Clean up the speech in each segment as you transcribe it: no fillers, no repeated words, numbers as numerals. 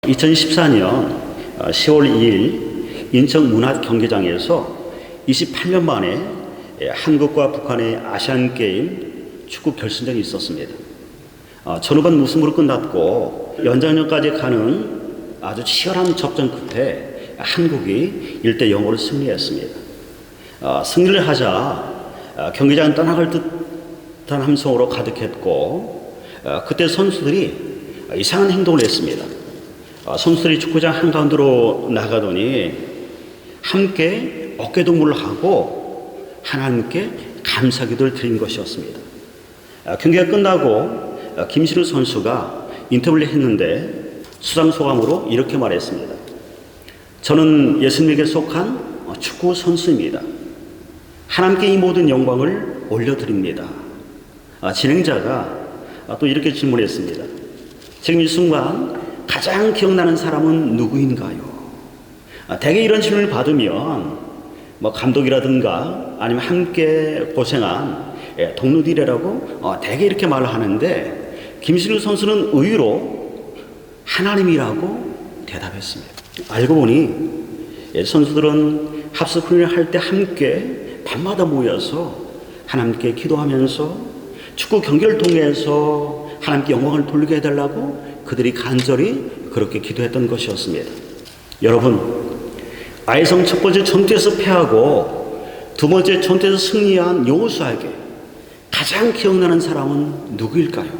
2014년 10월 2일 인천문화경기장에서 28년 만에 한국과 북한의 아시안게임 축구 결승전이 있었습니다. 전후반 무승부로 끝났고 연장전까지 가는 아주 치열한 접전 끝에 한국이 1대0으로 승리했습니다. 승리를 하자 경기장 떠나갈 듯한 함성으로 가득했고 그때 선수들이 이상한 행동을 했습니다. 선수들이 축구장 한가운데로 나가더니 함께 어깨동무를 하고 하나님께 감사기도를 드린 것이었습니다. 경기가 끝나고 김신우 선수가 인터뷰를 했는데 수상소감으로 이렇게 말했습니다. 저는 예수님에게 속한 축구 선수입니다. 하나님께 이 모든 영광을 올려드립니다. 진행자가 또 이렇게 질문했습니다. 지금 이 순간 가장 기억나는 사람은 누구인가요? 대개 이런 질문을 받으면 감독이라든가 아니면 함께 고생한 동료들이라고 대개 이렇게 말을 하는데 김신우 선수는 의외로 하나님이라고 대답했습니다. 알고 보니 선수들은 합숙 훈련을 할 때 함께 밤마다 모여서 하나님께 기도하면서 축구 경기를 통해서 하나님께 영광을 돌리게 해달라고 그들이 간절히 그렇게 기도했던 것이었습니다. 여러분, 아이성 첫 번째 전투에서 패하고 두 번째 전투에서 승리한 여호수아에게 가장 기억나는 사람은 누구일까요?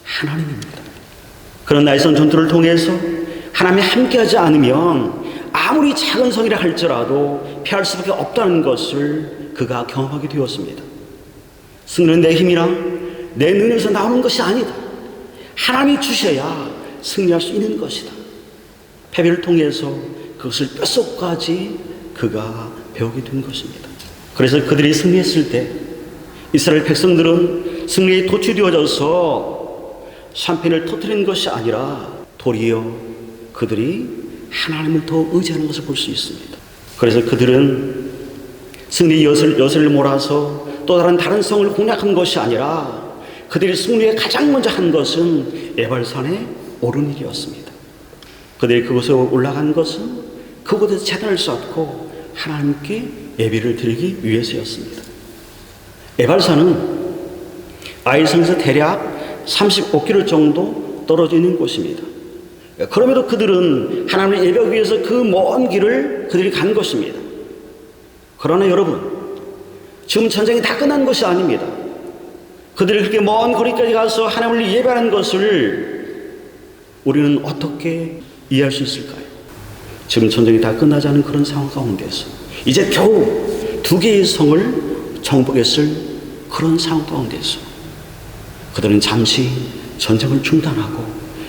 하나님입니다. 그런 아이성 전투를 통해서 하나님이 함께하지 않으면 아무리 작은 성이라 할지라도 피할 수밖에 없다는 것을 그가 경험하게 되었습니다. 승리는 내 힘이랑 내 능력에서 나오는 것이 아니다. 하나님이 주셔야 승리할 수 있는 것이다. 패배를 통해서 그것을 뼛속까지 그가 배우게 된 것입니다. 그래서 그들이 승리했을 때 이스라엘 백성들은 승리에 도취되어져서 샴페인을 터뜨리는 것이 아니라 도리어 그들이 하나님을 더 의지하는 것을 볼 수 있습니다. 그래서 그들은 승리의 여슬을 몰아서 또 다른 성을 공략한 것이 아니라 그들이 승리에 가장 먼저 한 것은 에발산에 오른 일이었습니다. 그들이 그곳에 올라간 것은 그곳에서 제단을 쌓고 하나님께 예배를 드리기 위해서였습니다. 에발산은 아이성에서 대략 35km 정도 떨어져 있는 곳입니다. 그럼에도 그들은 하나님을 예배하기 위해서 그 먼 길을 그들이 간 것입니다. 그러나 여러분, 지금 전쟁이 다 끝난 것이 아닙니다. 그들이 그렇게 먼 거리까지 가서 하나님을 예배하는 것을 우리는 어떻게 이해할 수 있을까요? 지금 전쟁이 다 끝나지 않은 그런 상황 가운데서 이제 겨우 두 개의 성을 정복했을 그런 상황 가운데서 그들은 잠시 전쟁을 중단하고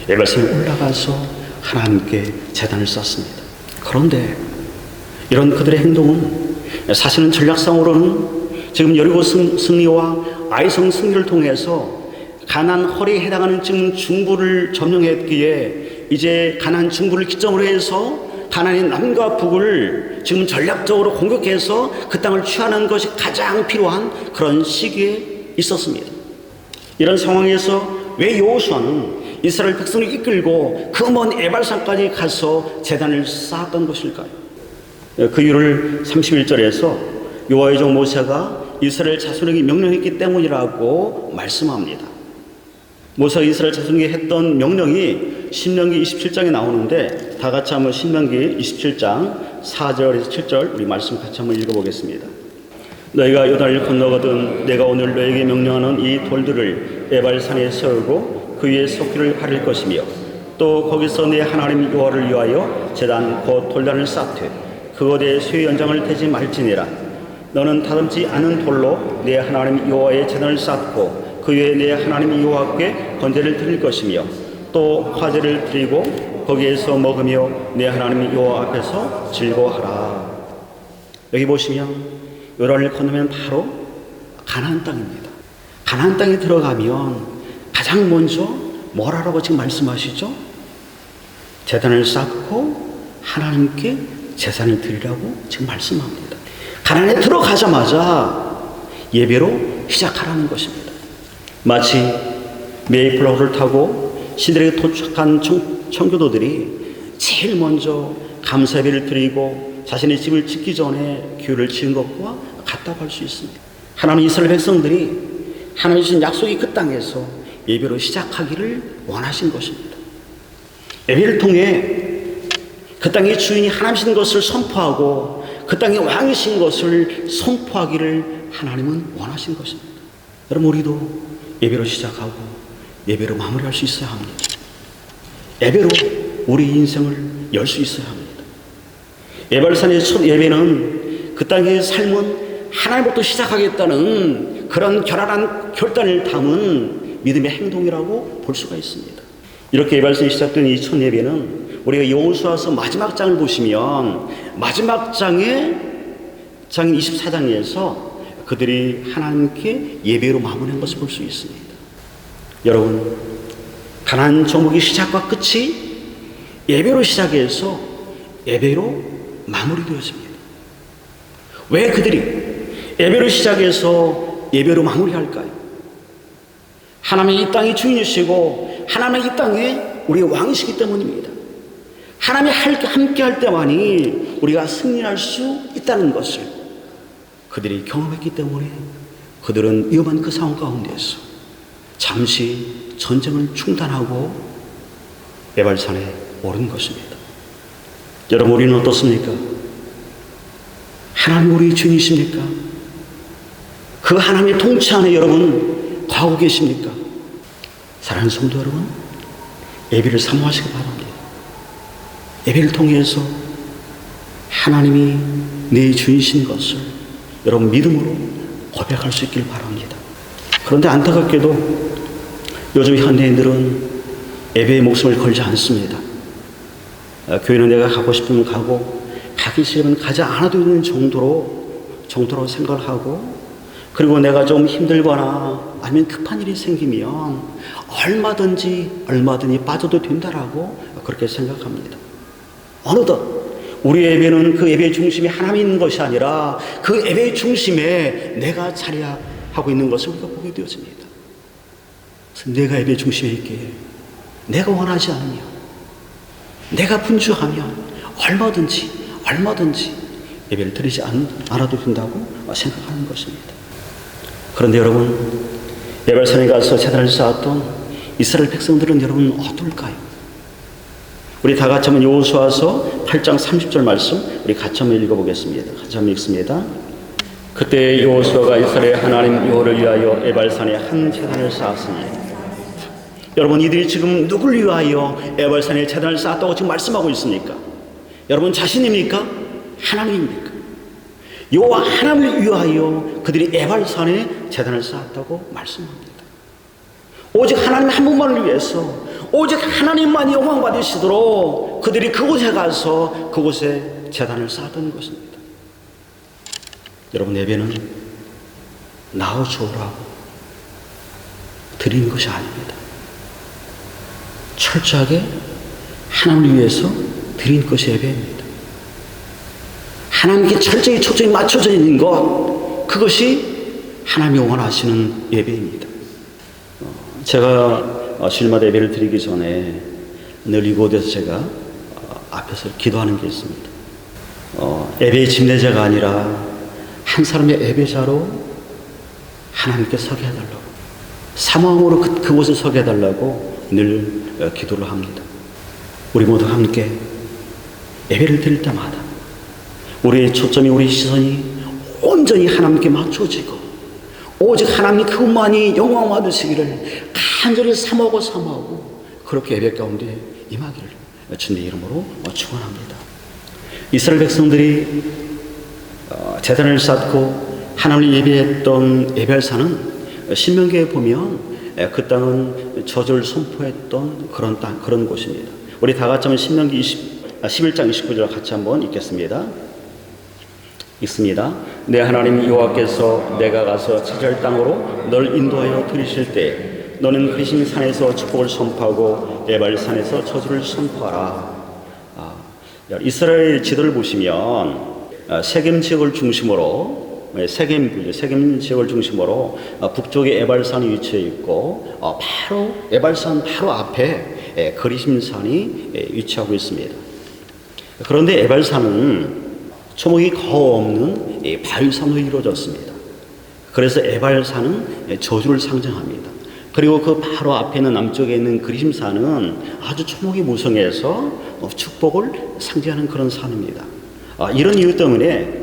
에발산에 올라가서 하나님께 제단을 쌓습니다. 그런데 이런 그들의 행동은 사실은 전략상으로는 지금 여리고 승리와 아이성 승리를 통해서 가나안 허리에 해당하는 지금 중부를 점령했기에 이제 가나안 중부를 기점으로 해서 가나안의 남과 북을 지금 전략적으로 공격해서 그 땅을 취하는 것이 가장 필요한 그런 시기에 있었습니다. 이런 상황에서 왜 여호수아는 이스라엘 백성을 이끌고 그 먼 에발산까지 가서 제단을 쌓았던 것일까요? 그 이유를 31절에서 여호와의 종 모세가 이스라엘 자손에게 명령했기 때문이라고 말씀합니다. 모세가 이스라엘 자손에게 했던 명령이 신명기 27장에 나오는데 다 같이 한번 신명기 27장 4절에서 7절 우리 말씀 같이 한번 읽어보겠습니다. 너희가 요단을 건너거든 내가 오늘 너에게 명령하는 이 돌들을 에발산에 세우고 그 위에 석기를 바를 것이며 또 거기서 내 하나님 여호와를 위하여 제단 곧 돌단을 쌓되 그곳에 쇠 연장을 대지 말지니라. 너는 다듬지 않은 돌로 내 하나님 여호와의 제단을 쌓고 그 위에 내 하나님 여호와께 번제를 드릴 것이며 또 화제를 드리고 거기에서 먹으며 내 하나님 여호와 앞에서 즐거워하라. 여기 보시면 요단을 건너면 바로 가나안 땅입니다. 가나안 땅에 들어가면 가장 먼저 뭘 하라고 지금 말씀하시죠? 제단을 쌓고 하나님께 제사를 드리라고 지금 말씀합니다. 가나안에 들어가자마자 예배로 시작하라는 것입니다. 마치 메이플라워를 타고 신들에게 도착한 청교도들이 제일 먼저 감사예배를 드리고 자신의 집을 짓기 전에 교회를 지은 것과 같다고 할 수 있습니다. 하나님 이스라엘 백성들이 하나님 주신 약속이 그 땅에서 예배로 시작하기를 원하신 것입니다. 예배를 통해 그 땅의 주인이 하나님이신 것을 선포하고 그 땅의 왕이신 것을 선포하기를 하나님은 원하신 것입니다. 여러분, 우리도 예배로 시작하고 예배로 마무리할 수 있어야 합니다. 예배로 우리 인생을 열 수 있어야 합니다. 예발산의 첫 예배는 그 땅의 삶은 하나님부터 시작하겠다는 그런 결단한 결단을 담은 믿음의 행동이라고 볼 수가 있습니다. 이렇게 예발산이 시작된 이 첫 예배는 우리가 여호수아서 마지막 장을 보시면 마지막 장인 24장에서 그들이 하나님께 예배로 마무리한 것을 볼 수 있습니다. 여러분, 가나안 정복의 시작과 끝이 예배로 시작해서 예배로 마무리되었습니다. 왜 그들이 예배로 시작해서 예배로 마무리할까요? 하나님의 이 땅의 주인이시고 하나님의 이 땅에 우리의 왕이시기 때문입니다. 하나님이 함께 할 때만이 우리가 승리할 수 있다는 것을 그들이 경험했기 때문에 그들은 위험한 그 상황 가운데서 잠시 전쟁을 중단하고 에발산에 오른 것입니다. 여러분, 우리는 어떻습니까? 하나님 우리 주인이십니까? 그 하나님의 통치 안에 여러분 거하고 계십니까? 사랑하는 성도 여러분, 예배를 사모하시기 바랍니다. 예배를 통해서 하나님이 내 주인이신 것을 여러분 믿음으로 고백할 수 있길 바랍니다. 그런데 안타깝게도 요즘 현대인들은 예배의 목숨을 걸지 않습니다. 교회는 내가 가고 싶으면 가고 가기 싫으면 가지 않아도 되는 정도로 생각을 하고, 그리고 내가 좀 힘들거나 아니면 급한 일이 생기면 얼마든지 빠져도 된다라고 그렇게 생각합니다. 어느덧 우리 예배는 그 예배의 중심이 하나님이 있는 것이 아니라 그 예배의 중심에 내가 자리하고 있는 것을 우리가 보게 되어집니다. 그래서 내가 예배의 중심에 있기에 내가 원하지 않으면, 내가 분주하면 얼마든지 예배를 드리지 않아도 된다고 생각하는 것입니다. 그런데 여러분, 예발산에 가서 제단을 쌓았던 이스라엘 백성들은 여러분 어떨까요? 우리 다 같이 한번 여호수아서 8장 30절 말씀 우리 같이 한번 읽어보겠습니다. 같이 한번 읽습니다. 그때 여호수아가 이스라엘 하나님 여호와를 위하여 에발산에 한 제단을 쌓았으니, 여러분 이들이 지금 누굴 위하여 에발산에 제단을 쌓았다고 지금 말씀하고 있습니까? 여러분 자신입니까? 하나님입니까? 여호와 하나님을 위하여 그들이 에발산에 제단을 쌓았다고 말씀합니다. 오직 하나님 한 분만을 위해서, 오직 하나님만이 영광 받으시도록 그들이 그곳에 가서 그곳에 제단을 쌓았던 것입니다. 여러분, 예배는 나와 주오라고 드리는 것이 아닙니다. 철저하게 하나님을 위해서 드린 것이 예배입니다. 하나님께 철저히 초점이 맞춰져 있는 것, 그것이 하나님이 원하시는 예배입니다. 제가 주일마다 예배를 드리기 전에 늘 이곳에서 제가 앞에서 기도하는 게 있습니다. 예배의 집례자가 아니라 한 사람의 예배자로 하나님께 서게 해달라고, 사모함으로 그곳에 서게 해달라고 늘 기도를 합니다. 우리 모두 함께 예배를 드릴 때마다 우리의 초점이, 우리 시선이 온전히 하나님께 맞춰지고 오직 하나님 그분만이 영광 받으시기를 간절히 사모하고 그렇게 예배 가운데 임하기를 주님의 이름으로 축원합니다. 이스라엘 백성들이 제단을 쌓고 하나님을 예배했던 예배할산은 신명기에 보면 그 땅은 저주를 선포했던 그런 곳입니다. 우리 다 같이 한번 신명기 11장 29절 같이 한번 읽겠습니다. 읽습니다. 내 하나님 여호와께서 내가 가서 지킬 땅으로 널 인도하여 들이실 때 너는 그리심 산에서 축복을 선포하고 에발 산에서 저주를 선포하라. 이스라엘 지도를 보시면 세겜 지역을 중심으로 세겜 지역을 중심으로 북쪽에 에발산이 위치해 있고 바로 에발산 바로 앞에 그리심산이 위치하고 있습니다. 그런데 에발산은 초목이 거의 없는 바위산으로 이루어졌습니다. 그래서 에발산은 저주를 상징합니다. 그리고 그 바로 앞에 있는 남쪽에 있는 그리심산은 아주 초목이 무성해서 축복을 상징하는 그런 산입니다. 이런 이유 때문에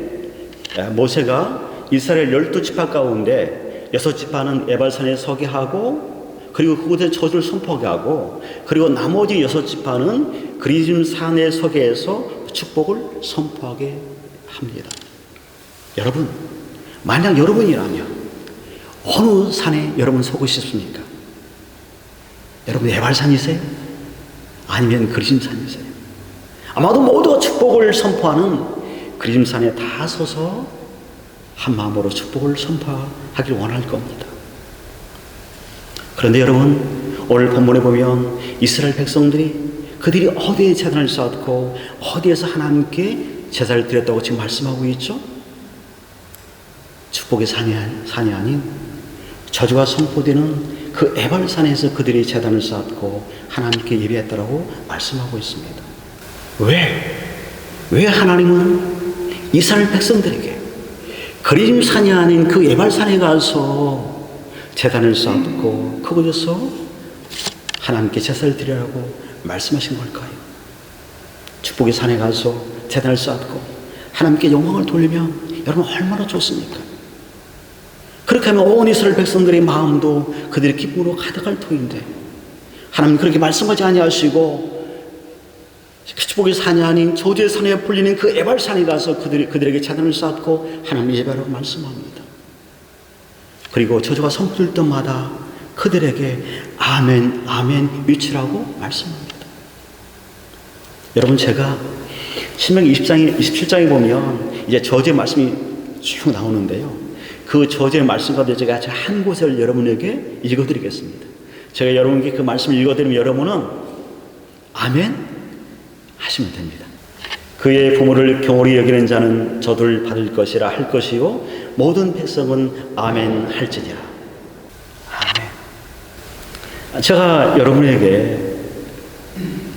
모세가 이스라엘 12지파 가운데 6지파는 에발산에 서게 하고, 그리고 그곳에 저주를 선포하게 하고, 그리고 나머지 6지파는 그리심산에 서게 해서 축복을 선포하게 합니다. 여러분, 만약 여러분이라면 어느 산에 여러분 서고 싶습니까? 여러분 에발산이세요? 아니면 그리심산이세요? 아마도 모두가 축복을 선포하는 그리심산에 다 서서 한 마음으로 축복을 선포하길 원할 겁니다. 그런데 여러분, 오늘 본문에 보면 이스라엘 백성들이 그들이 어디에 제단을 쌓았고 어디에서 하나님께 제사를 드렸다고 지금 말씀하고 있죠? 축복의 산이 아닌 저주가 선포되는 그 에발산에서 그들이 제단을 쌓았고 하나님께 예배했다라고 말씀하고 있습니다. 왜 하나님은 이스라엘 백성들에게 그리심산이 아닌 그 에발산에 가서 제단을 쌓았고 그곳에서 하나님께 제사를 드리라고 말씀하신 걸까요? 축복의 산에 가서 제단을 쌓았고 하나님께 영광을 돌리면 여러분 얼마나 좋습니까? 그렇게 하면 온 이스라엘 백성들의 마음도 그들의 기쁨으로 가득할 터인데 하나님 그렇게 말씀하지 아니하시고 축복의 산이 아닌 저주의 산에 불리는 그 에발산에 가서 그들에게 제단을 쌓고 하나님 예배하라고 말씀합니다. 그리고 저주가 선포될 때마다 그들에게 아멘 아멘 외치라고 말씀합니다. 여러분, 제가 신명기 27장에 보면 이제 저주의 말씀이 쭉 나오는데요, 그 저주의 말씀 가운데 제가 한 곳을 여러분에게 읽어드리겠습니다. 제가 여러분께 그 말씀을 읽어드리면 여러분은 아멘 하시면 됩니다. 그의 부모를 경홀히 여기는 자는 저주를 받을 것이라 할 것이요 모든 백성은 아멘 할지니라. 아멘. 제가 여러분에게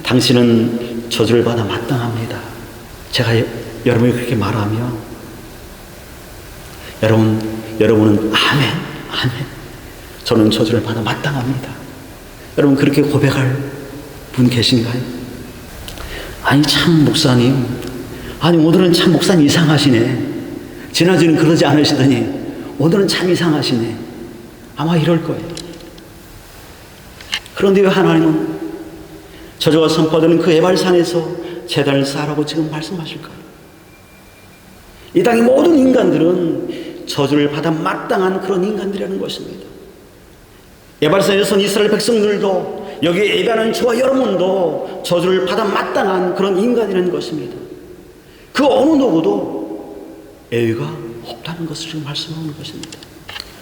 당신은 저주를 받아 마땅합니다, 제가 여러분이 그렇게 말하면 여러분은 아멘 아멘 저는 저주를 받아 마땅합니다, 여러분 그렇게 고백할 분 계신가요? 아니 참 목사님, 아니 오늘은 참 목사님 이상하시네, 지난주는 그러지 않으시더니 오늘은 참 이상하시네, 아마 이럴 거예요. 그런데 왜 하나님은 저주가 선포되는 그 에발산에서 제단을 쌓으라고 지금 말씀하실까요? 이 땅의 모든 인간들은 저주를 받아 마땅한 그런 인간들이라는 것입니다. 에발산에서는 이스라엘 백성들도 여기에 예배하는 저와 여러분도 저주를 받아 마땅한 그런 인간이라는 것입니다. 그 어느 누구도 예외가 없다는 것을 지금 말씀하는 것입니다.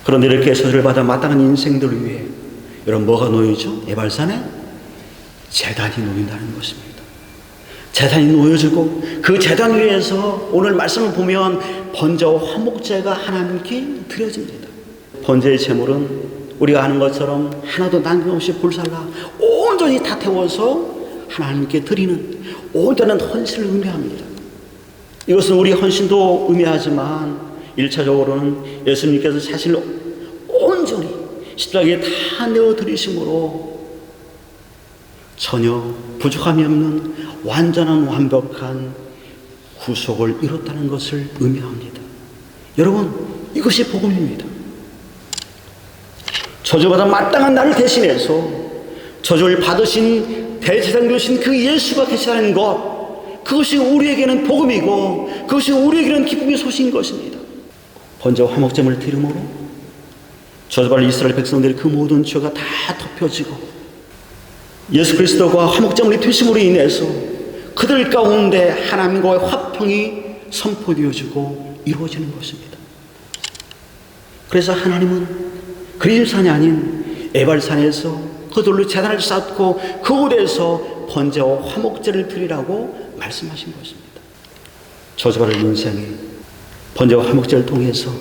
그런데 이렇게 저주를 받아 마땅한 인생들을 위해 여러분 뭐가 놓이죠? 에발산에 제단이 놓인다는 것입니다. 제단이 놓여지고 그 제단 위에서 오늘 말씀을 보면 번제와 화목제가 하나님께 드려집니다. 번제의 제물은 우리가 아는 것처럼 하나도 남김없이 불살라 온전히 다 태워서 하나님께 드리는 온전한 헌신을 의미합니다. 이것은 우리 헌신도 의미하지만 1차적으로는 예수님께서 자신을 온전히 십자가에 다 내어드리심으로 전혀 부족함이 없는 완전한 완벽한 구속을 이뤘다는 것을 의미합니다. 여러분, 이것이 복음입니다. 저주받아 마땅한 나를 대신해서 저주를 받으신 대제사장 되신 그 예수가 대신하는 것, 그것이 우리에게는 복음이고 그것이 우리에게는 기쁨의 소식인 것입니다. 번제와 화목제물을 드림으로 저주받을 이스라엘 백성들의 그 모든 죄가 다 덮여지고 예수 그리스도가 화목제물이 되심으로 인해서 그들 가운데 하나님과의 화평이 선포되어지고 이루어지는 것입니다. 그래서 하나님은 그리심산이 아닌 에발산에서 그들로 제단을 쌓고 그곳에서 번제와 화목제를 드리라고 말씀하신 것입니다. 저주받을 인생에 번제와 화목제를 통해서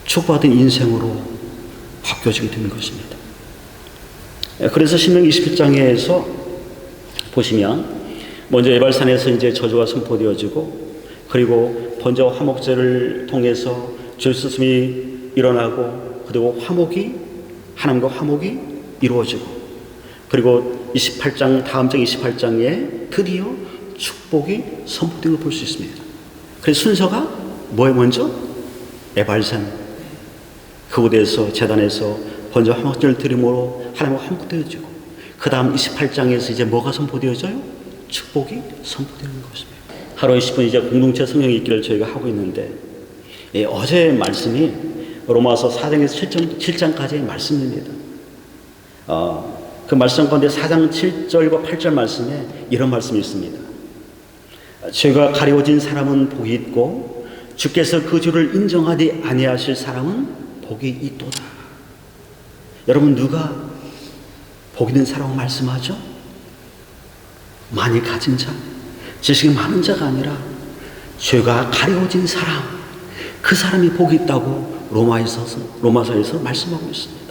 축복받은 인생으로 바뀌어지게 되는 것입니다. 그래서 신명기 21장에서 보시면 먼저 에발산에서 이제 저주가 선포되어지고, 그리고 번제와 화목제를 통해서 죄수습이 일어나고, 그리고 하나님과 화목이 이루어지고, 그리고 28장, 다음 장 28장에 드디어 축복이 선포된 걸 볼 수 있습니다. 그래서 순서가 뭐에 먼저? 에발산, 그곳에서 제단에서 번제와 화목제를 드림으로 하나님과 화목되어지고, 그 다음 28장에서 이제 뭐가 선포되어져요? 축복이 선포되는 것입니다. 하루에 10분 이제 공동체 성령 읽기를 저희가 하고 있는데, 어제 말씀이 로마서 4장에서 7장까지의 말씀입니다. 그 말씀 가운데 4장 7절과 8절 말씀에 이런 말씀이 있습니다. 죄가 가리워진 사람은 복이 있고 주께서 그 죄를 인정하지 아니하실 사람은 복이 있도다. 여러분, 누가 복 있는 사람을 말씀하죠? 많이 가진 자, 지식이 많은 자가 아니라 죄가 가리워진 사람, 그 사람이 복이 있다고 로마서에서 말씀하고 있습니다.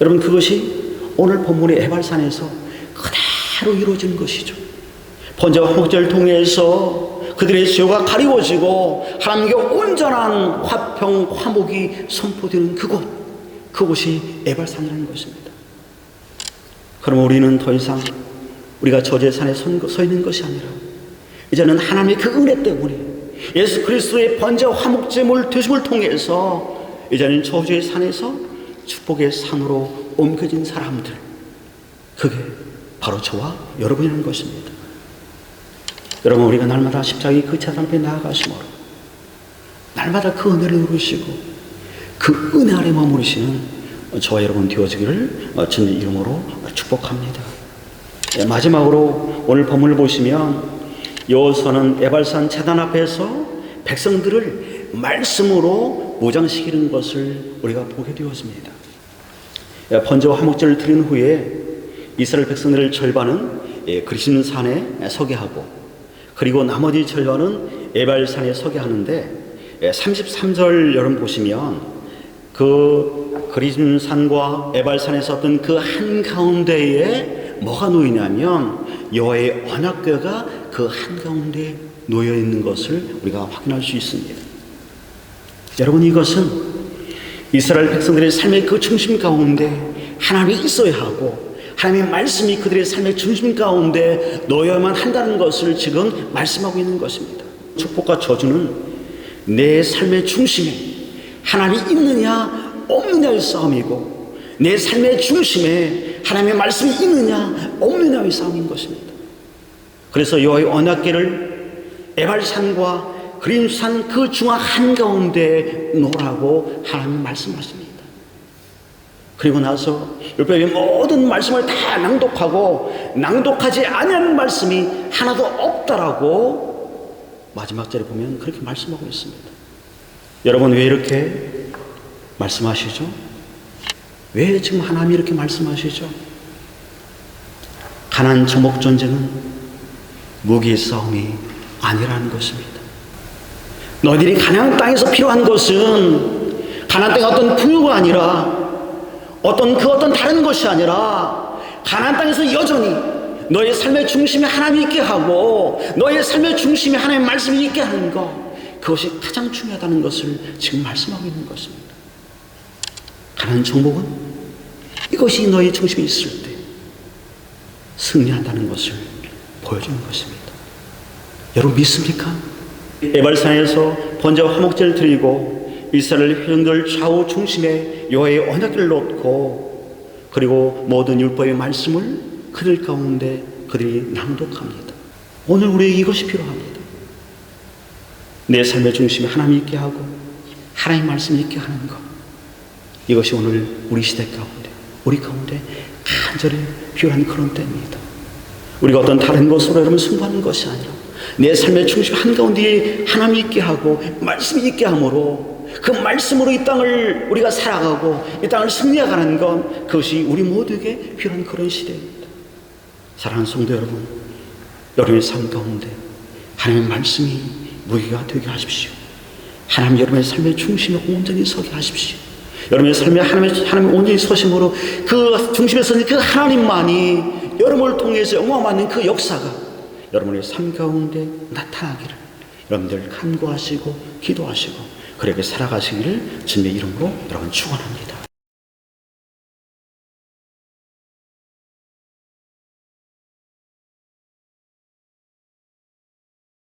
여러분, 그것이 오늘 본문의 에발산에서 그대로 이루어지는 것이죠. 번제와 화목제를 통해서 그들의 죄가 가리워지고 하나님께 온전한 화평, 화목이 선포되는 그곳이 에발산이라는 것입니다. 그럼 우리는 더 이상 우리가 저주의 산에 서 있는 것이 아니라 이제는 하나님의 그 은혜 때문에 예수 그리스도의 번제와 화목제물 되심을 통해서 이제는 저주의 산에서 축복의 산으로 옮겨진 사람들, 그게 바로 저와 여러분이라는 것입니다. 여러분, 우리가 날마다 십자가의 그 재단 앞에 나아가심으로 날마다 그 은혜를 누리시고 그 은혜 아래 머무르시는 저와 여러분 되어지기를 주님 이름으로 축복합니다. 마지막으로 오늘 본문을 보시면 여호수아는 에발산 제단 앞에서 백성들을 말씀으로 무장시키는 것을 우리가 보게 되었습니다. 번제와 화목제를 드린 후에 이스라엘 백성들을 절반은 그리심 산에 서게 하고, 그리고 나머지 절반은 에발산에 서게 하는데 33절 여러분 보시면 그 그리심 산과 에발산에 섰던 그 한가운데에 뭐가 놓이냐면 여호와의 언약궤가 그 한가운데 놓여 있는 것을 우리가 확인할 수 있습니다. 여러분, 이것은 이스라엘 백성들의 삶의 그 중심 가운데 하나님이 있어야 하고 하나님의 말씀이 그들의 삶의 중심 가운데 놓여야만 한다는 것을 지금 말씀하고 있는 것입니다. 축복과 저주는 내 삶의 중심에 하나님이 있느냐 없느냐의 싸움이고, 내 삶의 중심에 하나님의 말씀이 있느냐 없느냐의 싸움인 것입니다. 그래서 여호와의 언약궤를 에발산과 그림산 그 중앙 한가운데 놓으라고 하나님 말씀하십니다. 그리고 나서 율법의 모든 말씀을 다 낭독하지 아니하는 말씀이 하나도 없다라고 마지막 절에 보면 그렇게 말씀하고 있습니다. 여러분, 왜 이렇게 말씀하시죠? 왜 지금 하나님이 이렇게 말씀하시죠? 가나안 정복 전쟁은 무기의 싸움이 아니라는 것입니다. 너희들이 가나안 땅에서 필요한 것은 가나안 땅의 어떤 부유가 아니라 어떤 다른 것이 아니라 가나안 땅에서 여전히 너의 삶의 중심에 하나님이 있게 하고 너의 삶의 중심에 하나님의 말씀이 있게 하는 것, 그것이 가장 중요하다는 것을 지금 말씀하고 있는 것입니다. 가나안 정복은 이것이 너의 중심에 있을 때 승리한다는 것을 보여주는 것입니다. 여러분, 믿습니까? 에발산에서 번제와 화목제를 드리고 이스라엘 회중들 좌우 중심에 여호와의 언약궤를 놓고, 그리고 모든 율법의 말씀을 그들 가운데 그들이 낭독합니다. 오늘 우리에게 이것이 필요합니다. 내 삶의 중심에 하나님이 있게 하고 하나님의 말씀이 있게 하는 것, 이것이 오늘 우리 시대 가운데 우리 가운데 간절히 필요한 그런 때입니다. 우리가 어떤 다른 것으로 여러분 승부하는 것이 아니라 내 삶의 중심 한가운데 하나님이 있게 하고 말씀이 있게 함으로 그 말씀으로 이 땅을 우리가 살아가고 이 땅을 승리해가는 것, 그것이 우리 모두에게 필요한 그런 시대입니다. 사랑하는 성도 여러분, 여러분의 삶 가운데 하나님의 말씀이 무기가 되게 하십시오. 하나님 여러분의 삶의 중심에 온전히 서게 하십시오. 여러분의 삶에 하나님 온전히 서심으로 그 중심에 서는 그 하나님만이 여러분을 통해서 영광 받는 그 역사가 여러분의 삶 가운데 나타나기를 여러분들 간구하시고 기도하시고 그렇게 살아가시기를 주님의 이름으로 여러분 축원합니다.